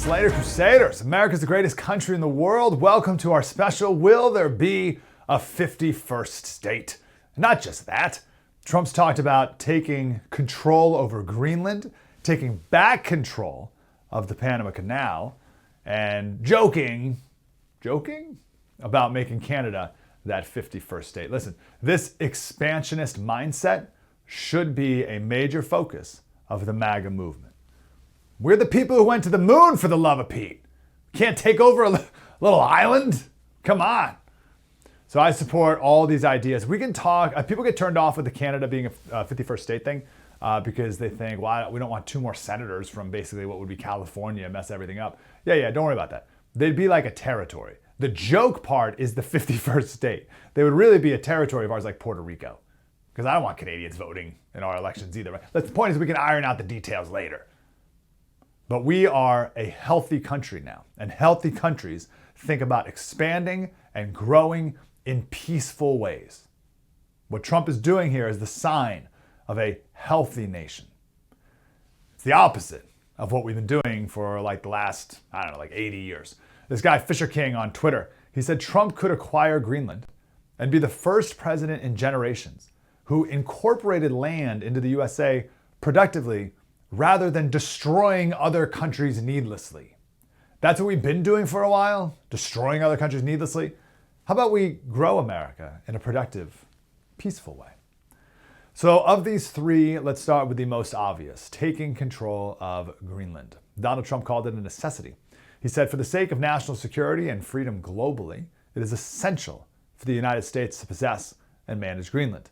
Slater Crusaders. America's the greatest country in the world. Welcome to our special Will There Be a 51st State? Not just that. Trump's talked about taking control over Greenland, taking back control of the Panama Canal, and joking about making Canada that 51st state. Listen, this expansionist mindset should be a major focus of the MAGA movement. We're the people who went to the moon, for the love of Pete. Can't take over a little island? Come on. So I support all these ideas. We can talk, people get turned off with the Canada being a 51st state thing because they think, well, we don't want two more senators from basically what would be California mess everything up. Yeah, don't worry about that. They'd be like a territory. The joke part is the 51st state. They would really be a territory of ours like Puerto Rico, because I don't want Canadians voting in our elections either. Right? The point is we can iron out the details later. But we are a healthy country now, and healthy countries think about expanding and growing in peaceful ways. What Trump is doing here is the sign of a healthy nation. It's the opposite of what we've been doing for like the last, 80 years. This guy, Fisher King on Twitter, he said Trump could acquire Greenland and be the first president in generations who incorporated land into the USA productively rather than destroying other countries needlessly. That's what we've been doing for a while, destroying other countries needlessly. How about we grow America in a productive, peaceful way? So of these three, let's start with the most obvious, taking control of Greenland. Donald Trump called it a necessity. He said, for the sake of national security and freedom globally, it is essential for the United States to possess and manage Greenland.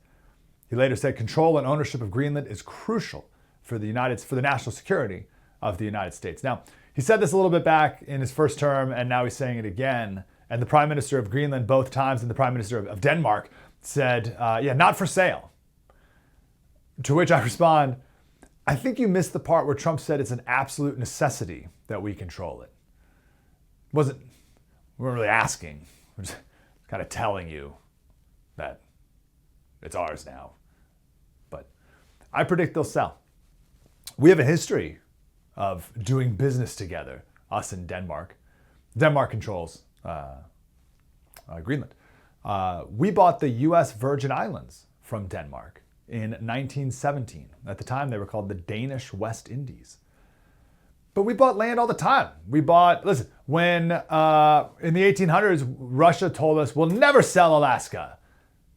He later said control and ownership of Greenland is crucial for the national security of the United States. Now, he said this a little bit back in his first term, and now he's saying it again. And the Prime Minister of Greenland both times, and the Prime Minister of Denmark said, not for sale. To which I respond, I think you missed the part where Trump said it's an absolute necessity that we control it. We weren't really asking. We're just kind of telling you that it's ours now. But I predict they'll sell. We have a history of doing business together, us and Denmark. Denmark controls Greenland. We bought the U.S. Virgin Islands from Denmark in 1917. At the time, they were called the Danish West Indies. But we bought land all the time. When in the 1800s, Russia told us, we'll never sell Alaska.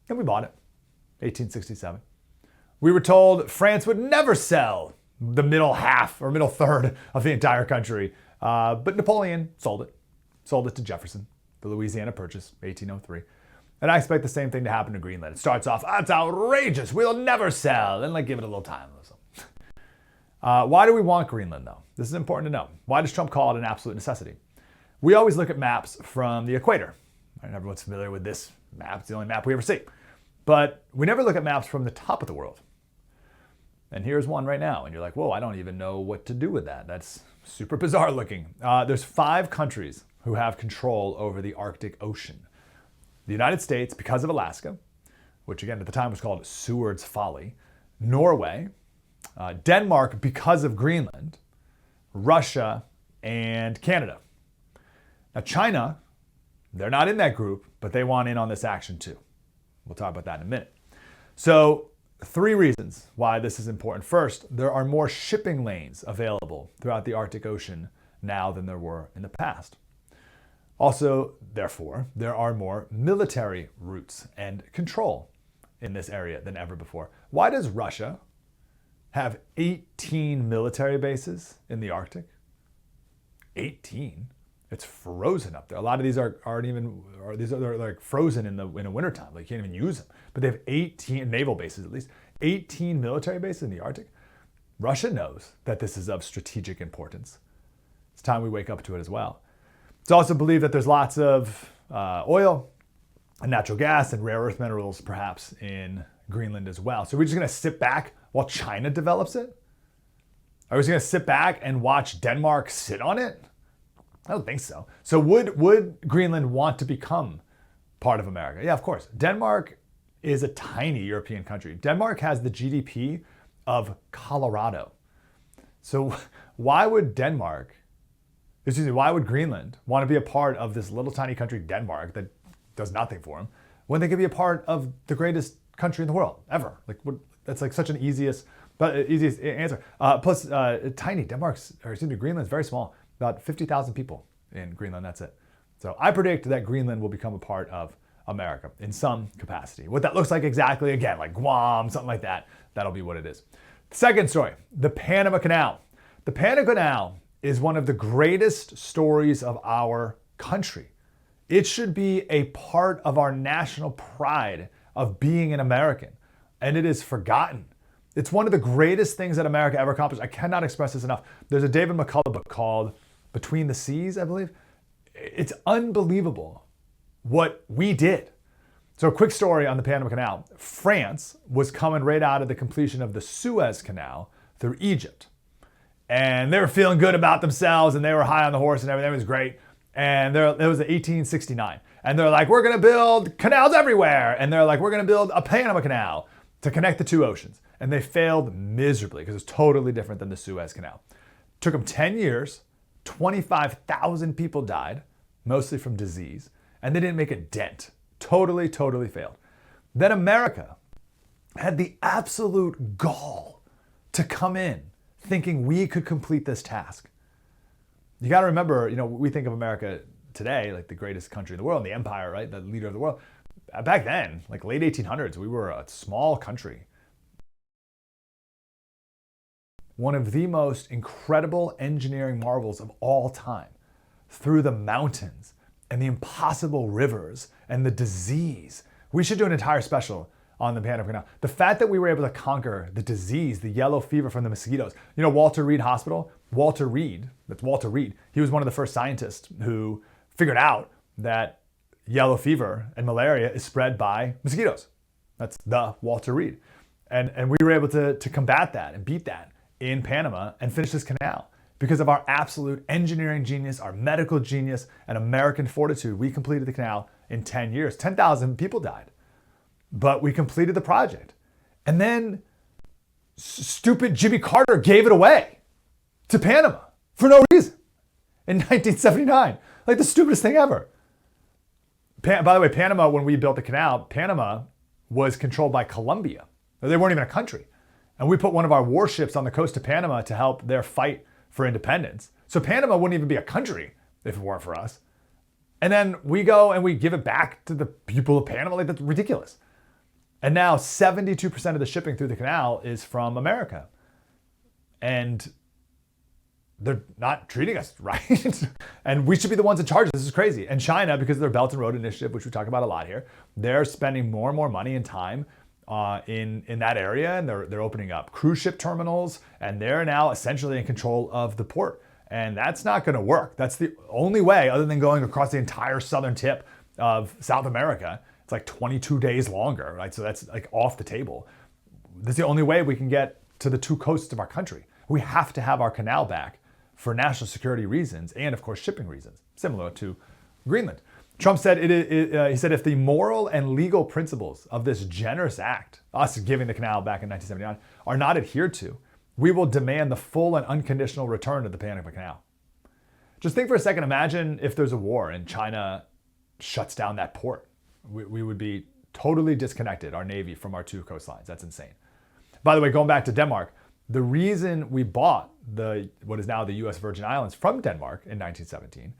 And we bought it, 1867. We were told France would never sell the middle half or middle third of the entire country. But Napoleon sold it to Jefferson, the Louisiana Purchase, 1803. And I expect the same thing to happen to Greenland. It starts off, that's outrageous, we'll never sell, and give it a little time. Why do we want Greenland though? This is important to know. Why does Trump call it an absolute necessity? We always look at maps from the equator. Right? Everyone's familiar with this map. It's the only map we ever see. But we never look at maps from the top of the world. And here's one right now. And you're like, whoa, I don't even know what to do with that. That's super bizarre looking. There's 5 countries who have control over the Arctic Ocean. The United States, because of Alaska, which again at the time was called Seward's Folly, Norway, Denmark because of Greenland, Russia, and Canada. Now China, they're not in that group, but they want in on this action too. We'll talk about that in a minute. So 3 reasons why this is important. First, there are more shipping lanes available throughout the Arctic Ocean now than there were in the past. Also, therefore, there are more military routes and control in this area than ever before. Why does Russia have 18 military bases in the Arctic? 18? It's frozen up there. A lot of these they're like frozen in the wintertime. You can't even use them. But they have 18 naval bases, at least 18 military bases in the Arctic. Russia knows that this is of strategic importance. It's time we wake up to it as well. It's also believed that there's lots of oil and natural gas and rare earth minerals perhaps in Greenland as well. So we're just going to sit back while China develops it? Are we just going to sit back and watch Denmark sit on it? I don't think so. So would Greenland want to become part of America? Yeah, of course. Denmark is a tiny European country. Denmark has the GDP of Colorado. So why would Denmark Excuse me, why would Greenland want to be a part of this little tiny country, Denmark, that does nothing for them, when they could be a part of the greatest country in the world ever? Like, that's like such an easiest answer. Plus, tiny Greenland's very small. About 50,000 people in Greenland. That's it. So I predict that Greenland will become a part of America in some capacity. What that looks like exactly, again, like Guam, something like that. That'll be what it is. Second story: the Panama Canal. The Panama Canal is one of the greatest stories of our country. It should be a part of our national pride of being an American, and it is forgotten. It's one of the greatest things that America ever accomplished. I cannot express this enough. There's a David McCullough book called Between the Seas, I believe. It's unbelievable what we did. So a quick story on the Panama Canal. France was coming right out of the completion of the Suez Canal through Egypt. And they were feeling good about themselves, and they were high on the horse, and everything was great. And it was 1869. And they're like, we're going to build canals everywhere. And they're like, we're going to build a Panama Canal to connect the two oceans. And they failed miserably because it's totally different than the Suez Canal. Took them 10 years, 25,000 people died, mostly from disease, and they didn't make a dent. Totally failed. Then America had the absolute gall to come in thinking we could complete this task. You got to remember, we think of America today like the greatest country in the world, the empire, right? The leader of the world. Back then, like late 1800s, we were a small country. One of the most incredible engineering marvels of all time, through the mountains and the impossible rivers and the disease. We should do an entire special on the Panama Canal. The fact that we were able to conquer the disease, the yellow fever from the mosquitoes. Walter Reed Hospital, Walter Reed, he was one of the first scientists who figured out that yellow fever and malaria is spread by mosquitoes. That's the Walter Reed. And we were able to combat that and beat that in Panama and finish this canal. Because of our absolute engineering genius, our medical genius, and American fortitude, we completed the canal in 10 years. 10,000 people died. But we completed the project. And then stupid Jimmy Carter gave it away to Panama for no reason in 1979. Like the stupidest thing ever. By the way, Panama, when we built the canal, Panama was controlled by Colombia. They weren't even a country. And we put one of our warships on the coast of Panama to help their fight for independence. So Panama wouldn't even be a country if it weren't for us. And then we go and we give it back to the people of Panama. Like, that's ridiculous. And now 72% of the shipping through the canal is from America. And they're not treating us right. And we should be the ones in charge. This is crazy. And China, because of their Belt and Road Initiative, which we talk about a lot here, they're spending more and more money and time in that area, and they're opening up cruise ship terminals, and they're now essentially in control of the port. And that's not going to work. That's the only way, other than going across the entire southern tip of South America. It's like 22 days longer, right? So that's like off the table. That's the only way we can get to the two coasts of our country. We have to have our canal back for national security reasons and, of course, shipping reasons, similar to Greenland. Trump said, he said, if the moral and legal principles of this generous act, us giving the canal back in 1979, are not adhered to, we will demand the full and unconditional return of the Panama Canal. Just think for a second, imagine if there's a war and China shuts down that port. We would be totally disconnected, our Navy, from our two coastlines. That's insane. By the way, going back to Denmark, the reason we bought what is now the U.S. Virgin Islands from Denmark in 1917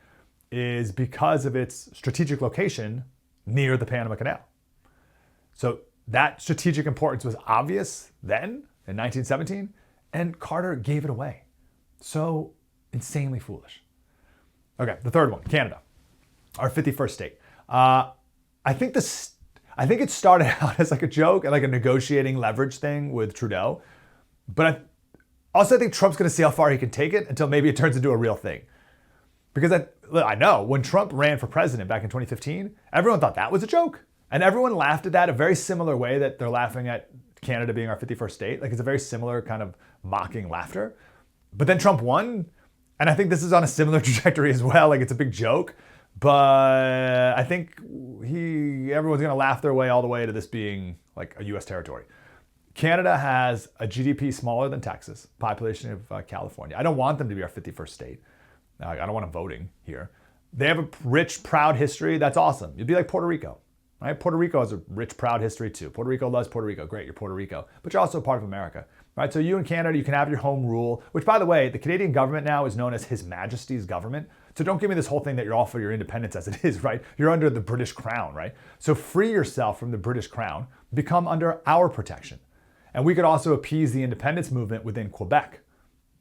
is because of its strategic location near the Panama Canal. So that strategic importance was obvious then in 1917, and Carter gave it away. So insanely foolish. Okay, the third one, Canada, our 51st state. I think it started out as like a joke and like a negotiating leverage thing with Trudeau, but I think Trump's going to see how far he can take it until maybe it turns into a real thing. Because I know when Trump ran for president back in 2015, everyone thought that was a joke. And everyone laughed at that a very similar way that they're laughing at Canada being our 51st state. Like, it's a very similar kind of mocking laughter. But then Trump won. And I think this is on a similar trajectory as well. Like, it's a big joke. But I think everyone's going to laugh their way all the way to this being like a U.S. territory. Canada has a GDP smaller than Texas, population of California. I don't want them to be our 51st state. Now, I don't want them voting here. They have a rich, proud history. That's awesome. You'd be like Puerto Rico, right? Puerto Rico has a rich, proud history too. Puerto Rico loves Puerto Rico. Great, you're Puerto Rico. But you're also part of America, right? So you in Canada, you can have your home rule, which, by the way, the Canadian government now is known as His Majesty's government. So don't give me this whole thing that you're all for your independence as it is, right? You're under the British crown, right? So free yourself from the British crown, become under our protection. And we could also appease the independence movement within Quebec,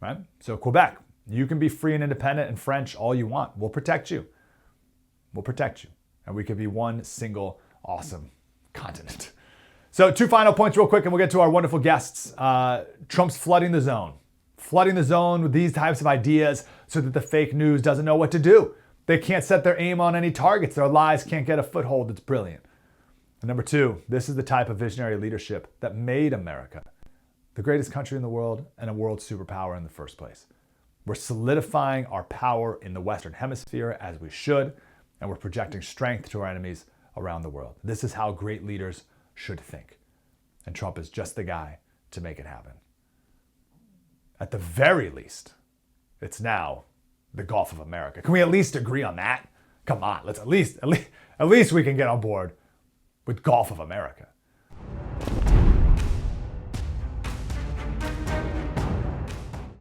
right? So Quebec, you can be free and independent and French all you want. We'll protect you. We'll protect you. And we could be one single awesome continent. So 2 final points real quick and we'll get to our wonderful guests. Trump's flooding the zone with these types of ideas so that the fake news doesn't know what to do. They can't set their aim on any targets. Their lies can't get a foothold. It's brilliant. And number 2, this is the type of visionary leadership that made America the greatest country in the world and a world superpower in the first place. We're solidifying our power in the Western Hemisphere as we should, and we're projecting strength to our enemies around the world. This is how great leaders should think. And Trump is just the guy to make it happen. At the very least, it's now the Gulf of America. Can we at least agree on that? Come on, let's at least we can get on board with Gulf of America.